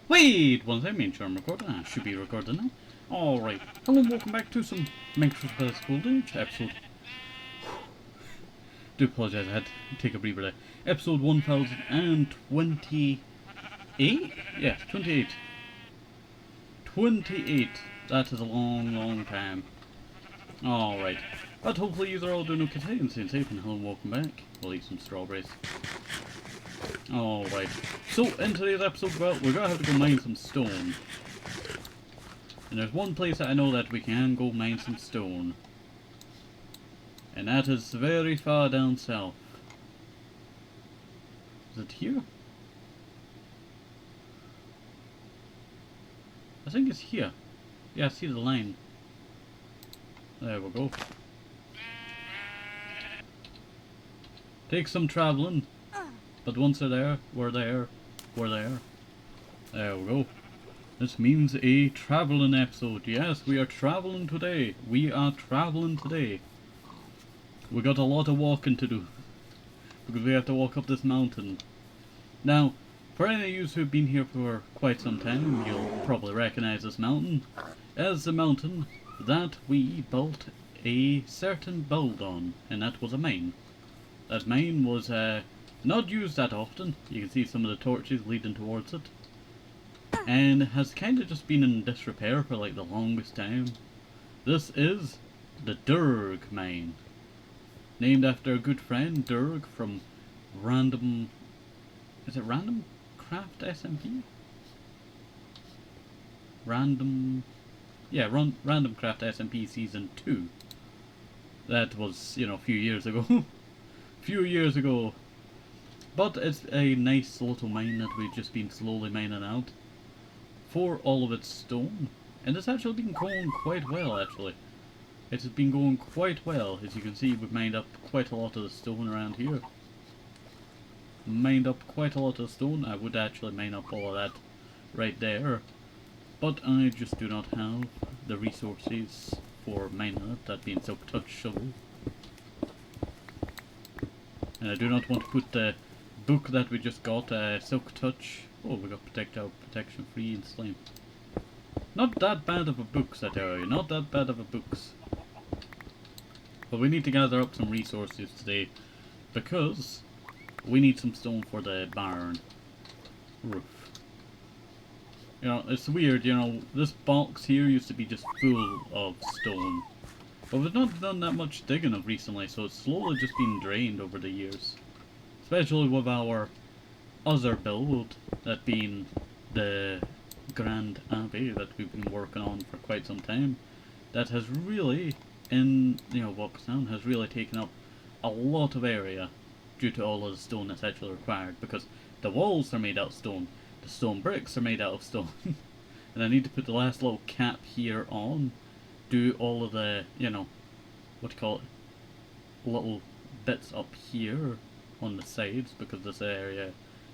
Wait, one second, make sure I'm recording. I should be recording now. Alright, hello and welcome back to some Minecraft Best Gold Age episode. Do apologise, I had to take a breather there. Episode 1028? Yes, 28. 28. That is a long, long time. Alright. But hopefully you are all doing okay and staying safe, and hello and welcome back. We'll eat some strawberries. Alright. So, in today's episode, well, we're gonna have to go mine some stone. And there's one place that I know that we can go mine some stone. And that is very far down south. Is it here? I think it's here. Yeah, I see the line. There we go. Take some travelling. But once they're there, we're there. We're there. There we go. This means a travelling episode. Yes, we are travelling today. We are travelling today. We got a lot of walking to do. Because we have to walk up this mountain. Now, for any of you who've been here for quite some time, you'll probably recognize this mountain as the mountain that we built a certain build on. And that was a mine. That mine was not used that often. You can see some of the torches leading towards it. And has kind of just been in disrepair for like the longest time. This is the Durg mine. Named after a good friend, Durg, from Random... Is it Random Craft SMP? Random... Yeah, Random Craft SMP Season 2. That was, you know, a few years ago. Few years ago. But it's a nice little mine that we've just been slowly mining out for all of its stone. And it's actually been going quite well, actually. It has been going quite well. As you can see, we've mined up quite a lot of the stone around here. Mined up quite a lot of stone. I would actually mine up all of that right there. But I just do not have the resources for mining it, that being Silk Touch Shovel. And I do not want to put the book that we just got, Silk Touch. Oh, we got Protection Free and Slime. Not that bad of a books, I tell you. Not that bad of a books. But we need to gather up some resources today, because we need some stone for the barn roof. You know, it's weird, you know, this box here used to be just full of stone. But we've not done that much digging of recently, so it's slowly just been drained over the years. Especially with our other build, that being the Grand Abbey that we've been working on for quite some time. That has really, in, you know, Voxtown, has really taken up a lot of area due to all of the stone that's actually required, because the walls are made out of stone, the stone bricks are made out of stone, and I need to put the last little cap here on, do all of the, you know, what do you call it, little bits up here on the sides, because this area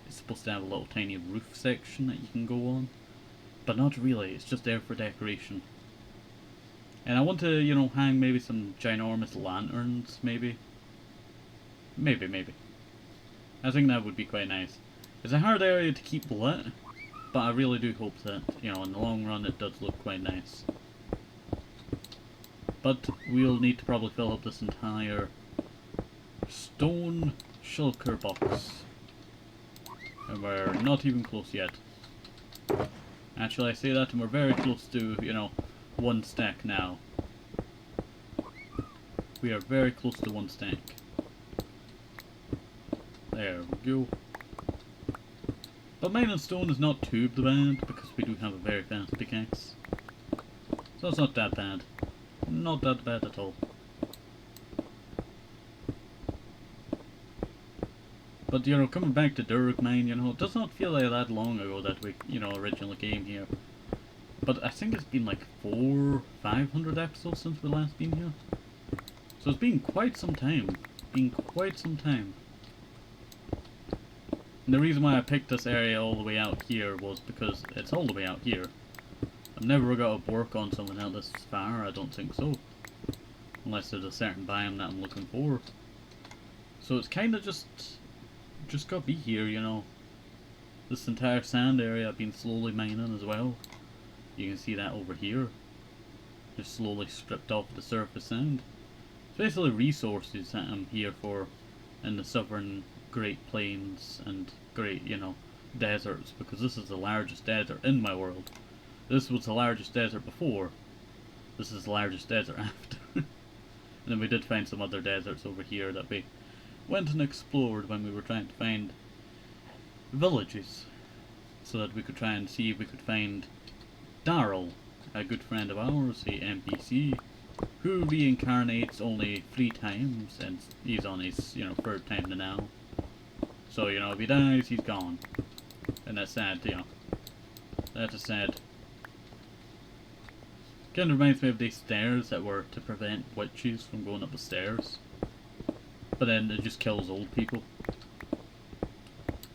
is supposed to have a little tiny roof section that you can go on, but not really, it's just there for decoration. And I want to, you know, hang maybe some ginormous lanterns, maybe. Maybe. I think that would be quite nice. It's a hard area to keep lit, but I really do hope that, you know, in the long run it does look quite nice. But we'll need to probably fill up this entire stone shulker box. And we're not even close yet. Actually, I say that and we're very close to, you know, one stack now. We are very close to one stack. There we go. But mining stone is not too bad, because we do have a very fast pickaxe. So it's not that bad. Not that bad at all. But, you know, coming back to Durg Mine, you know, it does not feel like that long ago that we, you know, originally came here. But I think it's been like 500 episodes since we last been here. So it's been quite some time. And the reason why I picked this area all the way out here was because it's all the way out here. I've never got to work on something out this far, I don't think so. Unless there's a certain biome that I'm looking for. So it's kind of just gotta be here, you know. This entire sand area I've been slowly mining as well. You can see that over here. Just slowly stripped off the surface sand. It's basically resources that I'm here for in the southern Great Plains and great, you know, deserts, because this is the largest desert in my world. This was the largest desert before. This is the largest desert after. And then we did find some other deserts over here that we went and explored when we were trying to find villages, so that we could try and see if we could find Daryl, a good friend of ours, a NPC, who reincarnates only 3 times, and he's on his, you know, 3rd time now. So, you know, if he dies, he's gone. And that's sad, you know. That is sad. Kind of reminds me of these stairs that were to prevent witches from going up the stairs. But then it just kills old people.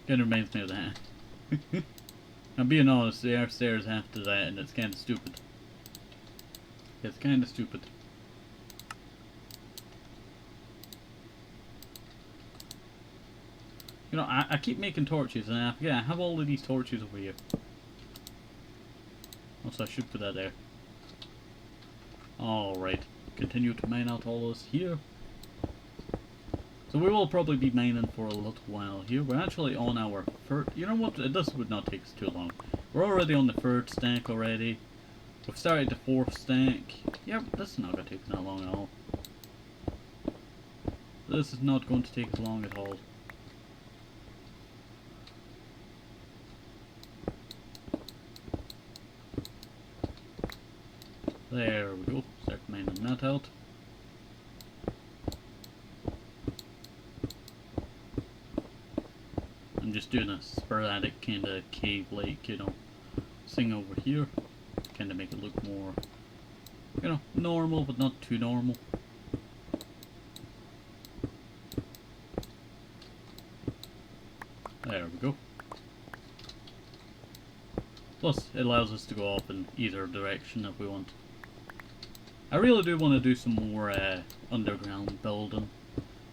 Kind of reminds me of that. I'm being honest, there are stairs after that, and it's kind of stupid. It's kind of stupid. You know, I keep making torches, and I forget I have all of these torches over here. Also, I should put that there. Alright, continue to mine out all this here. So we will probably be mining for a little while here. We're actually on our 3rd... You know what? This would not take us too long. We're already on the 3rd stack already. We've started the 4th stack. Yep, this is not going to take us that long at all. This is not going to take us long at all. There we go. Start mining that out. I'm just doing a sporadic kind of cave-like, you know, thing over here. Kind of make it look more, you know, normal, but not too normal. There we go. Plus, it allows us to go off in either direction if we want. I really do want to do some more underground building.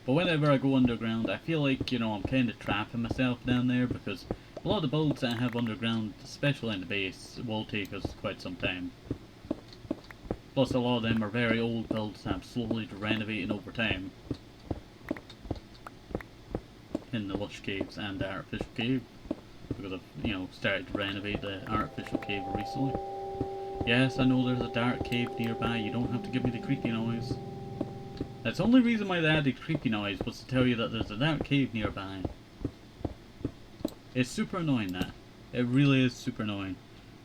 But whenever I go underground, I feel like, you know, I'm kind of trapping myself down there, because a lot of the builds that I have underground, especially in the base, will take us quite some time. Plus, a lot of them are very old builds that I'm slowly renovating over time. In the Lush Caves and the Artificial Cave. Because I've, you know, started to renovate the Artificial Cave recently. Yes, I know there's a dark cave nearby, you don't have to give me the creepy noise. That's the only reason why they added creepy noise, was to tell you that there's a dark cave nearby. It's super annoying, that. It really is super annoying.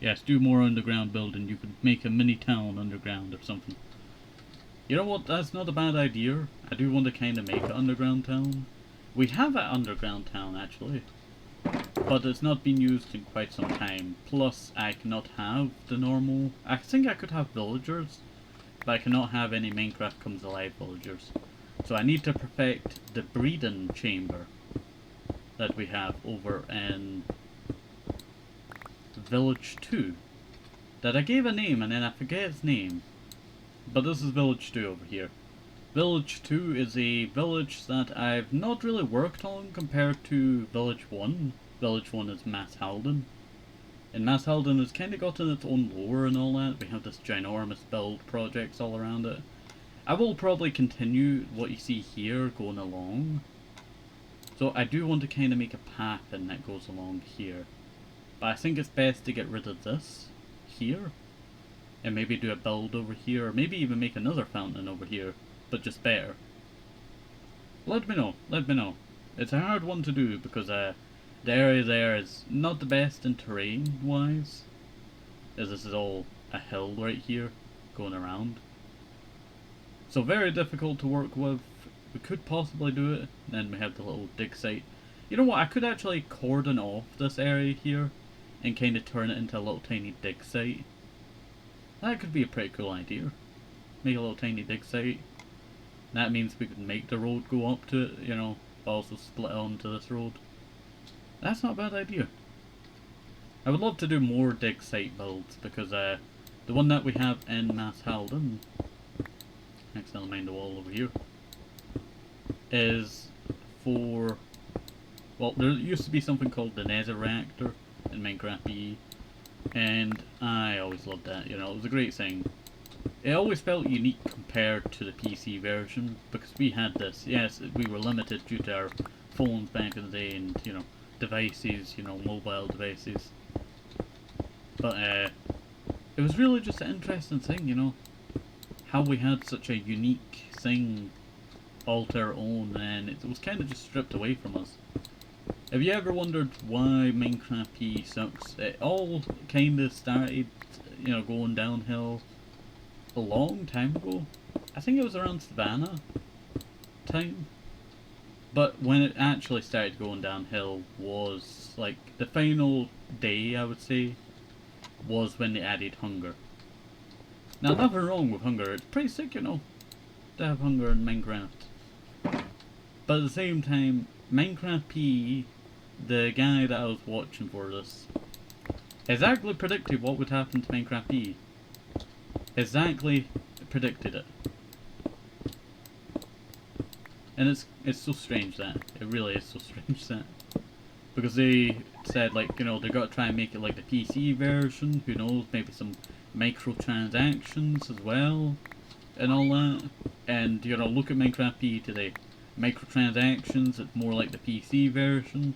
Yes, do more underground building. You could make a mini town underground or something. You know what? That's not a bad idea. I do want to kind of make an underground town. We have an underground town, actually. But it's not been used in quite some time. Plus, I cannot have the normal... I think I could have villagers, but I cannot have any Minecraft Comes Alive villagers. So I need to perfect the breeding chamber that we have over in Village 2. That I gave a name and then I forget its name. But this is Village 2 over here. Village 2 is a village that I've not really worked on compared to Village 1. Village 1 is Mass Halden. And Mass Halden has kind of gotten its own lore and all that. We have this ginormous build projects all around it. I will probably continue what you see here going along. So I do want to kind of make a path and that goes along here. But I think it's best to get rid of this here. And maybe do a build over here. Or maybe even make another fountain over here. But just better. Let me know. Let me know. It's a hard one to do because the area there is not the best in terrain wise, as this is all a hill right here going around. So very difficult to work with. We could possibly do it. Then we have the little dig site. You know what, I could actually cordon off this area here and kind of turn it into a little tiny dig site. That could be a pretty cool idea. Make a little tiny dig site. That means we could make the road go up to it, you know, but also split onto this road. That's not a bad idea. I would love to do more dig site builds because the one that we have in Mass Halden, accidentally mined the wall over here, is for Well, there used to be something called the Nether Reactor in Minecraft PE, and I always loved that. You know, it was a great thing. It always felt unique compared to the PC version because we had this. Yes, we were limited due to our phones back in the day and devices, mobile devices. But it was really just an interesting thing, how we had such a unique thing all to our own, and it was kind of just stripped away from us. Have you ever wondered why Minecraft P sucks? It all kind of started, going downhill a long time ago. I think it was around Savannah time. But when it actually started going downhill was, like, the final day, I would say, was when they added hunger. Now, nothing wrong with hunger. It's pretty sick, to have hunger in Minecraft. But at the same time, Minecraft P, the guy that I was watching for this, exactly predicted what would happen to Minecraft P. Exactly predicted it. And it's so strange that. It really is so strange that. Because they said, like, they got to try and make it like the PC version, who knows, maybe some microtransactions as well, and all that. And, look at Minecraft P today. Microtransactions, it's more like the PC version.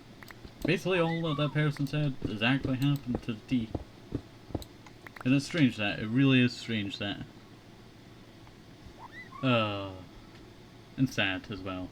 Basically all that person said exactly happened to the T. And it's strange that, it really is strange that. And sad as well.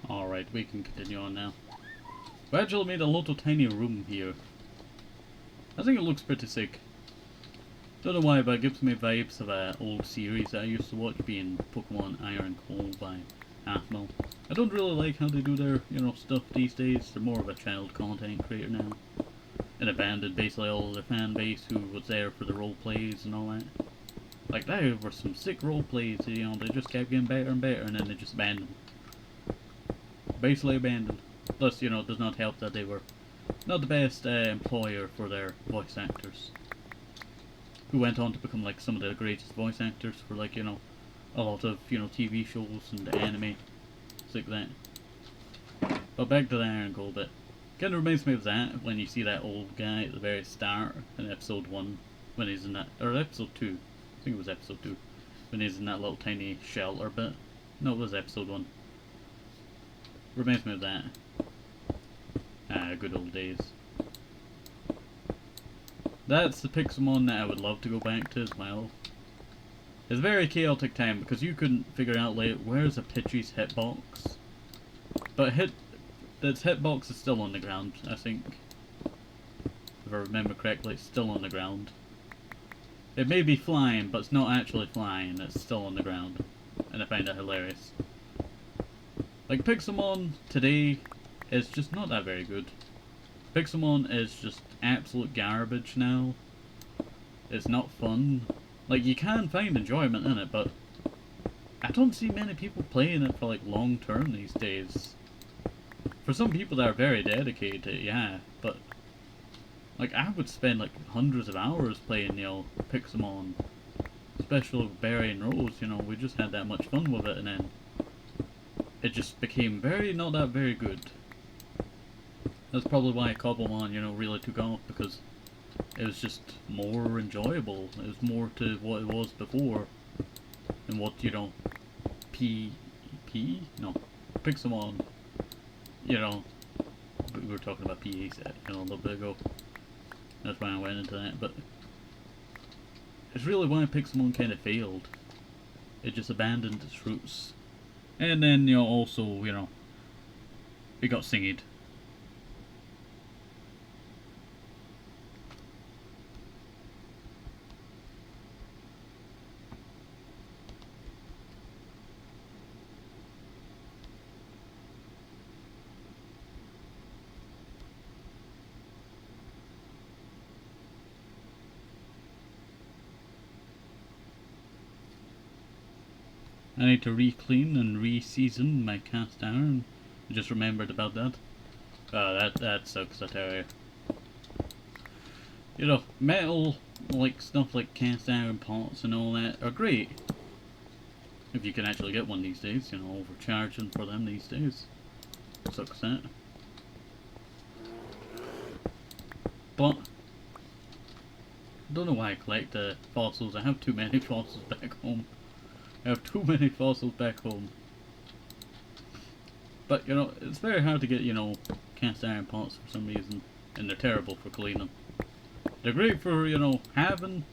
Alright, we can continue on now. We actually made a little tiny room here. I think it looks pretty sick. Don't know why, but it gives me vibes of an old series that I used to watch, being Pokemon Iron Gold by Athmel. I don't really like how they do their, stuff these days. They're more of a child content creator now. And abandoned basically all of their fan base who was there for the role plays and all that. Like, there were some sick role plays, they just kept getting better and better, and then they just abandoned. Basically abandoned. Plus, it does not help that they were not the best employer for their voice actors. Who went on to become, like, some of the greatest voice actors for, like, a lot of, TV shows and anime. It's like that. But back to the Iron Gold bit. Kind of reminds me of that, when you see that old guy at the very start in episode 1, when he's in that, or episode 2, I think it was episode 2, when he's in that little tiny shelter bit. No, it was episode 1. Reminds me of that. Good old days. That's the Pixelmon that I would love to go back to as well. It's a very chaotic time because you couldn't figure out, like, where's a Pidgey's hitbox? But its hitbox is still on the ground, I think. If I remember correctly, it's still on the ground. It may be flying, but it's not actually flying, it's still on the ground. And I find that hilarious. Like, Pixelmon today is just not that very good. Pixelmon is just absolute garbage now. It's not fun. Like, you can find enjoyment in it, but I don't see many people playing it for, like, long term these days. For some people that are very dedicated to it, yeah, but like, I would spend like hundreds of hours playing, Pixelmon. Especially with Barry and Rose, we just had that much fun with it, and then it just became not that very good. That's probably why Cobblemon, really took off, because it was just more enjoyable. It was more to what it was before, and what, Pixelmon, we were talking about PA set, a little bit ago. That's why I went into that, but it's really why Pixelmon kind of failed. It just abandoned its roots. And then, also, it got singed. I need to re-clean and re-season my cast iron. I just remembered about that. That sucks, I tell you. You know, metal, like stuff like cast iron pots and all that, are great. If you can actually get one these days, you know, overcharging for them these days. Sucks that. But, I don't know why I collect fossils. I have too many fossils back home. I have too many fossils back home. But, you know, it's very hard to get, you know, cast iron pots for some reason. And they're terrible for cleaning. They're great for, you know, having,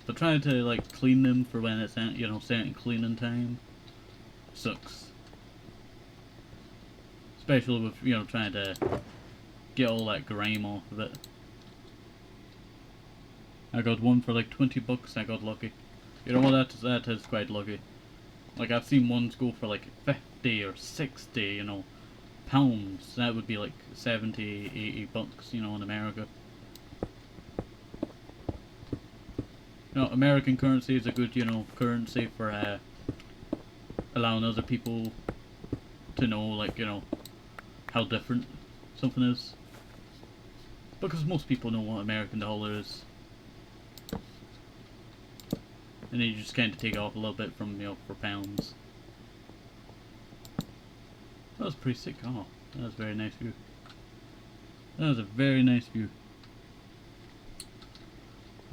but trying to, like, clean them for when it's at, you know, certain cleaning time sucks. Especially with, you know, trying to get all that grime off of it. I got one for like 20 bucks, I got lucky. You know what, that is quite lucky. Like, I've seen ones go for like 50 or 60, you know, pounds. That would be like 70, 80 bucks, you know, in America. You know, American currency is a good, you know, currency for allowing other people to know, like, you know, how different something is. Because most people know what American dollar is. And then you just kind of take off a little bit from, you know, for pounds. That was pretty sick. Oh, that was a very nice view. That was a very nice view.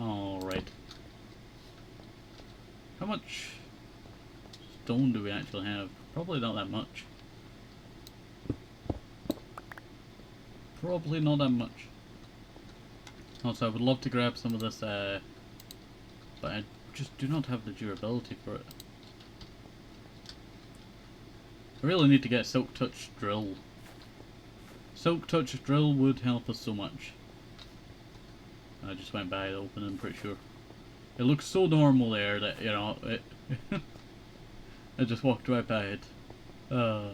Alright. How much stone do we actually have? Probably not that much. Probably not that much. Also, I would love to grab some of this, but I just do not have the durability for it. I really need to get a Silk Touch drill. Silk Touch drill would help us so much. I just went by the opening, I'm pretty sure. It looks so normal there that, you know, it I just walked right by it. Put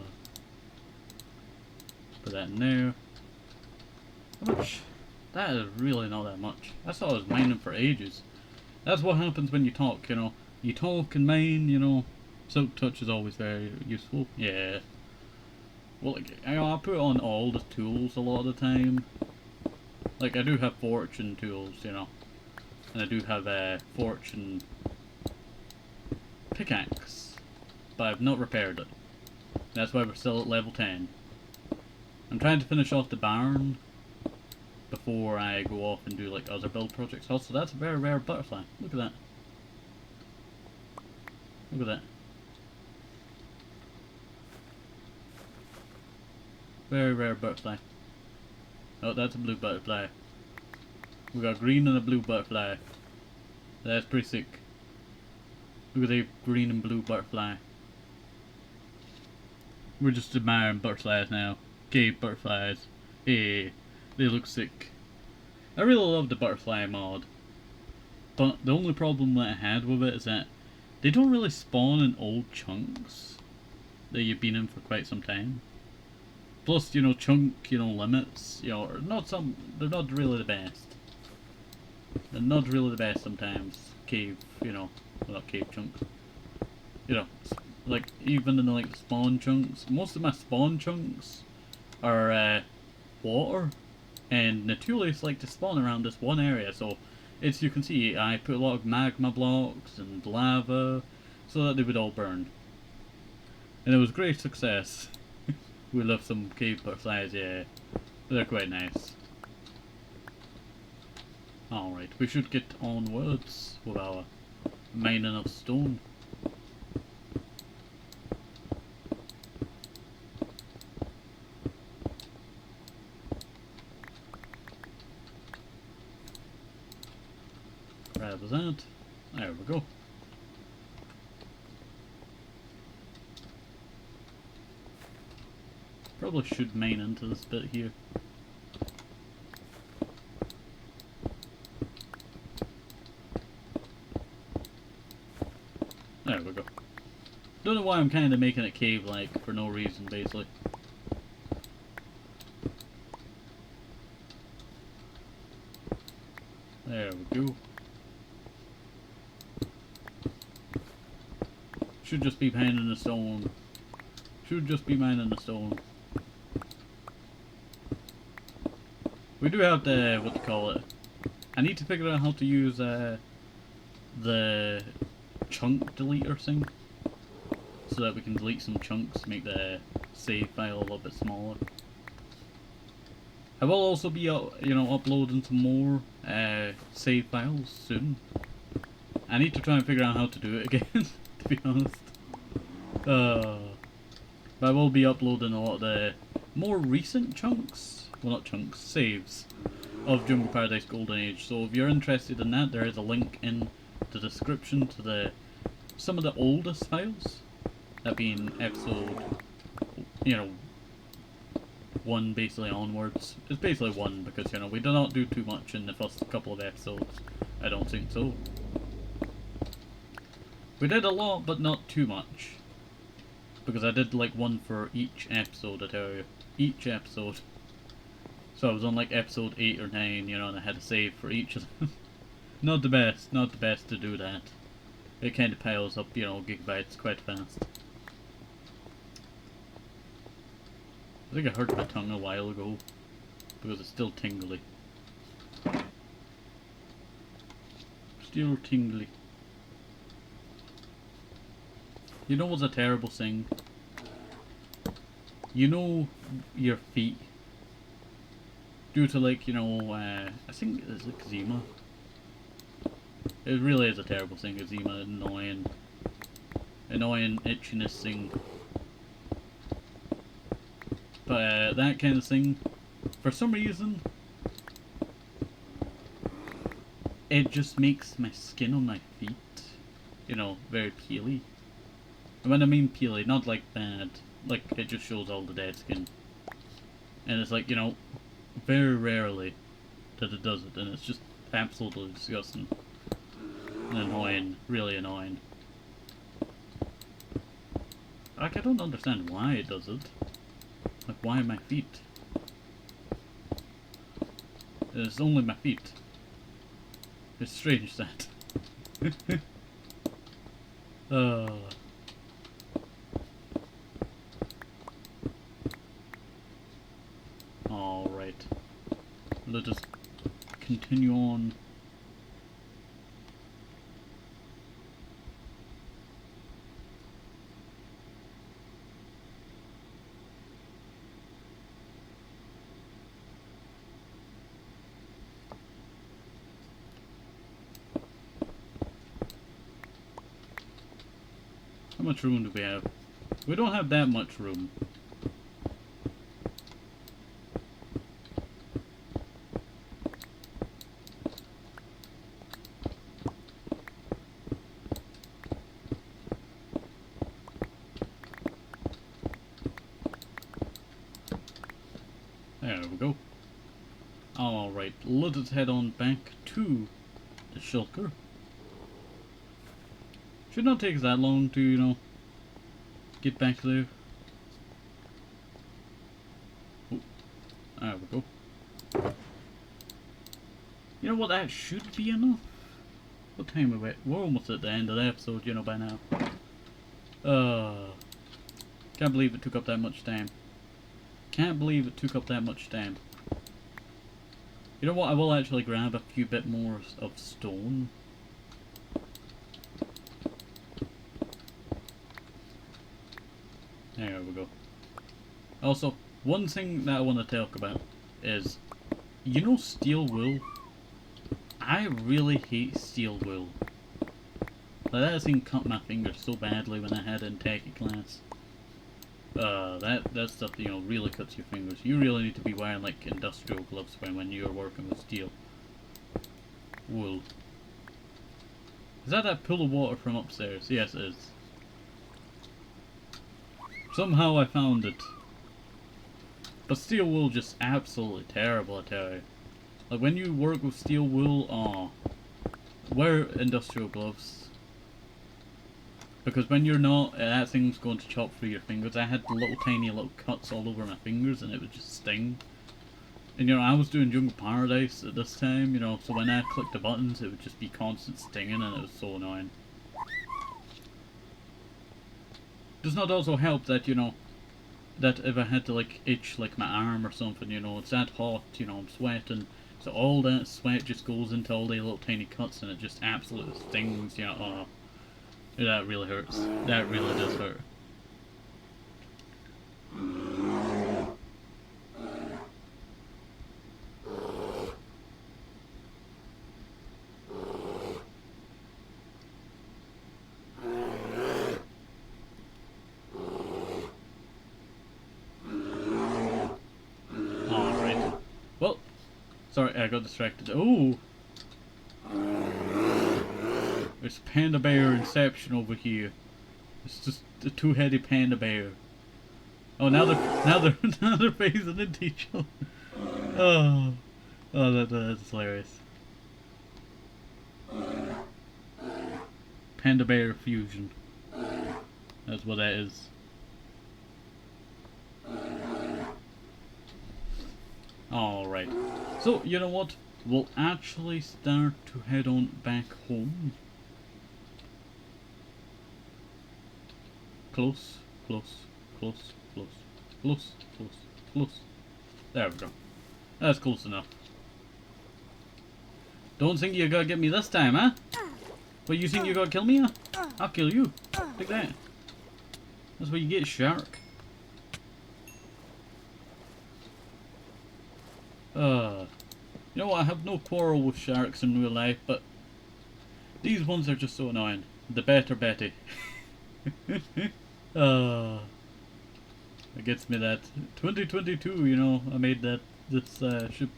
that in there. How much? That is really not that much. I thought I was mining for ages. That's what happens when you talk, you know. You talk and mine, you know. Silk Touch is always very useful. Yeah. Well, like, I put on all the tools a lot of the time. Like, I do have fortune tools, you know. And I do have a fortune pickaxe. But I've not repaired it. That's why we're still at level 10. I'm trying to finish off the barn before I go off and do like other build projects. Also, that's a very rare butterfly. Look at that. Look at that. Very rare butterfly. Oh, that's a blue butterfly. We got green and a blue butterfly. That's pretty sick. Look at the green and blue butterfly. We're just admiring butterflies now. Cave butterflies. Hey, they look sick. I really love the butterfly mod. But the only problem that I had with it is that they don't really spawn in old chunks that you've been in for quite some time. Plus, you know, chunk, you know, limits, you know, they're not really the best. They're not really the best sometimes. Cave, you know, well, not cave chunks. You know, like, even in the, like, spawn chunks, most of my spawn chunks are, water. And Natulius like to spawn around this one area, so it's, you can see, I put a lot of magma blocks and lava, so that they would all burn. And it was great success. We love some cave butterflies, yeah. They're quite nice. Alright, we should get onwards with our mining of stone. Grab that. There we go. Probably should mine into this bit here. There we go. Don't know why I'm kind of making it cave-like for no reason, basically. There we go. Should just be mining the stone. Should just be mining the stone. We do have the, what to call it. I need to figure out how to use the chunk deleter thing. So that we can delete some chunks, make the save file a little bit smaller. I will also be, uploading some more save files soon. I need to try and figure out how to do it again, to be honest. But I will be uploading a lot of the more recent chunks, well not chunks, saves of Jungle Paradise Golden Age. So if you're interested in that, there is a link in the description to some of the oldest files. That being episode, 1 basically onwards. It's basically 1 because, we do not do too much in the first couple of episodes. I don't think so. We did a lot, but not too much. Because I did like 1 for each episode, I tell you. Each episode. So I was on like episode 8 or 9, and I had to save for each of them. Not the best to do that. It kind of piles up, gigabytes quite fast. I think I hurt my tongue a while ago, because it's still tingly. Still tingly. You know what's a terrible thing? Your feet, due to I think it's eczema. It really is a terrible thing, eczema, annoying itchiness thing. But that kind of thing, for some reason, it just makes my skin on my feet, very peely. And when I mean peely, not like bad, like it just shows all the dead skin. And it's like, very rarely that it does it, and it's just absolutely disgusting. And annoying, really annoying. Like, I don't understand why it does it. Like, why my feet? It's only my feet. It's strange that. Alright. Let us continue on. How much room do we have? We don't have that much room. There we go. Alright, let us head on back to the shulker. Should not take us that long to, get back there. Oh, there we go. You know what, that should be enough. What time are we at? We're almost at the end of the episode, by now. Can't believe it took up that much time. Can't believe it took up that much time. You know what, I will actually grab a few bit more of stone. There we go. Also, one thing that I want to talk about is, steel wool? I really hate steel wool. Like, that thing cut my fingers so badly when I had it in techie class. That stuff, really cuts your fingers. You really need to be wearing, like, industrial gloves when you're working with steel wool. Is that pool of water from upstairs? Yes, it is. Somehow I found it. But steel wool just absolutely terrible, I tell you. Like, when you work with steel wool, wear industrial gloves. Because when you're not, that thing's going to chop through your fingers. I had tiny little cuts all over my fingers and it would just sting. And I was doing Jungle Paradise at this time, so when I clicked the buttons it would just be constant stinging and it was so annoying. Does not also help that, you know, that if I had to like itch like my arm or something, you know, it's that hot, you know, I'm sweating, so all that sweat just goes into all the little tiny cuts and it just absolutely stings, you know. Oh, that really hurts. That really does hurt. Alright. Well, sorry, I got distracted. Oh! It's Panda Bear Inception over here. It's just a two-headed panda bear. Oh, now they're facing into each other. Oh, that's hilarious. Panda bear fusion. That's what that is. Alright. So, you know what? We'll actually start to head on back home. Close, close, close, close, close, close, close. There we go. That's close enough. Don't think you gotta get me this time, huh? What, you think you gotta kill me, huh? I'll kill you. Take that. That's what you get, shark. You know what, I have no quarrel with sharks in real life, but these ones are just so annoying. The better Betty. It gets me that 2022, you know, I made that this ship.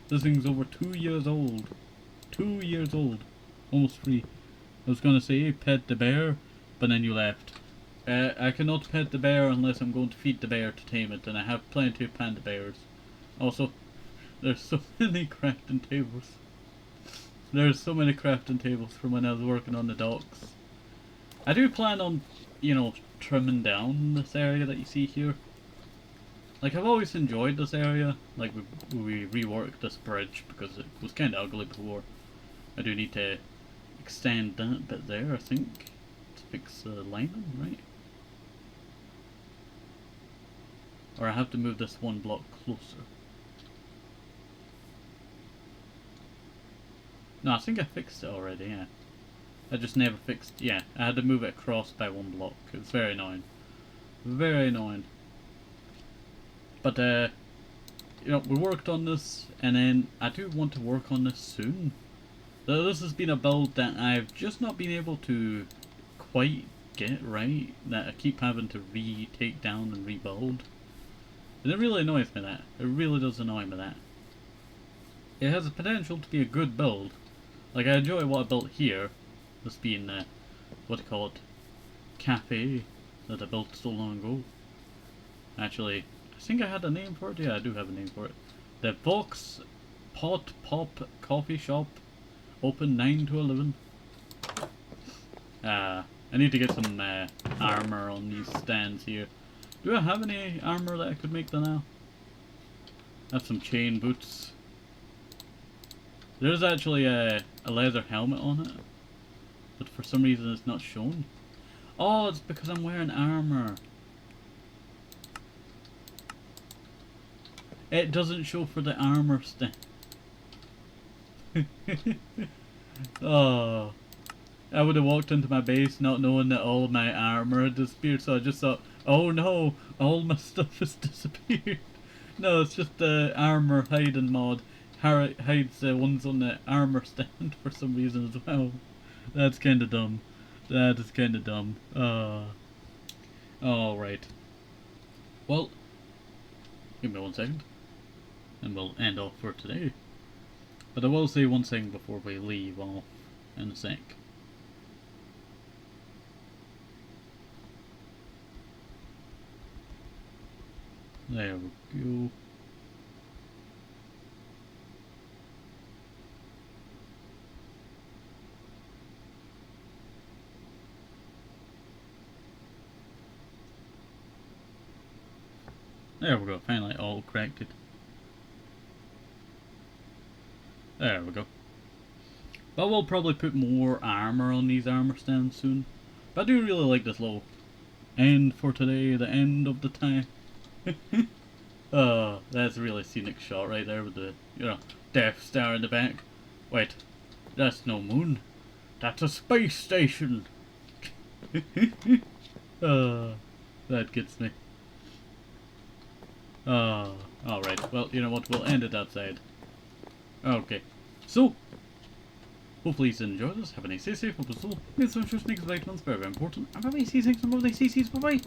This thing's over 2 years old. 2 years old. Almost 3. I was gonna say pet the bear, but then you left. I cannot pet the bear unless I'm going to feed the bear to tame it, and I have plenty of panda bears. Also, there's so many crafting tables. There's so many crafting tables from when I was working on the docks. I do plan on, you know, trimming down this area that you see here. Like, I've always enjoyed this area. Like, we reworked this bridge because it was kind of ugly before. I do need to extend that bit there, I think, to fix the lining, right? Or I have to move this one block closer. No, I think I fixed it already, yeah. I just never fixed, yeah, I had to move it across by one block. It was very annoying. Very annoying. But, you know, we worked on this, and then I do want to work on this soon. So this has been a build that I've just not been able to quite get right, that I keep having to take down and rebuild. And it really annoys me, that. It really does annoy me, that. It has the potential to be a good build. Like, I enjoy what I built here. This being, what do you call it? Cafe that I built so long ago. Actually, I think I had a name for it. Yeah, I do have a name for it. The Vox Pot Pop Coffee Shop. Open 9 to 11. I need to get some armor on these stands here. Do I have any armor that I could make them now? I have some chain boots. There's actually a leather helmet on it, but for some reason it's not shown. Oh, it's because I'm wearing armor. It doesn't show for the armor stand. Oh, I would have walked into my base not knowing that all of my armor had disappeared, so I just thought, oh no, all my stuff has disappeared. No, it's just the armor hiding mod. Hides the ones on the armor stand for some reason as well. That's kinda dumb. That is kinda dumb. Alright. Well, give me 1 second. And we'll end off for today. But I will say one thing before we leave off in a sec. There we go. There we go, finally all corrected. There we go. But we'll probably put more armor on these armor stands soon. But I do really like this little And for today, the end of the time. Oh, that's a really scenic shot right there with the, Death Star in the back. Wait, that's no moon. That's a space station. Oh, that gets me. Oh, alright. Well, you know what? We'll end it outside. Okay. So, hopefully you enjoyed this. Have a nice day, safe, hope it's all. It's so interesting, because like, very important. And bye-bye, see you next time. Bye-bye, see you, bye-bye.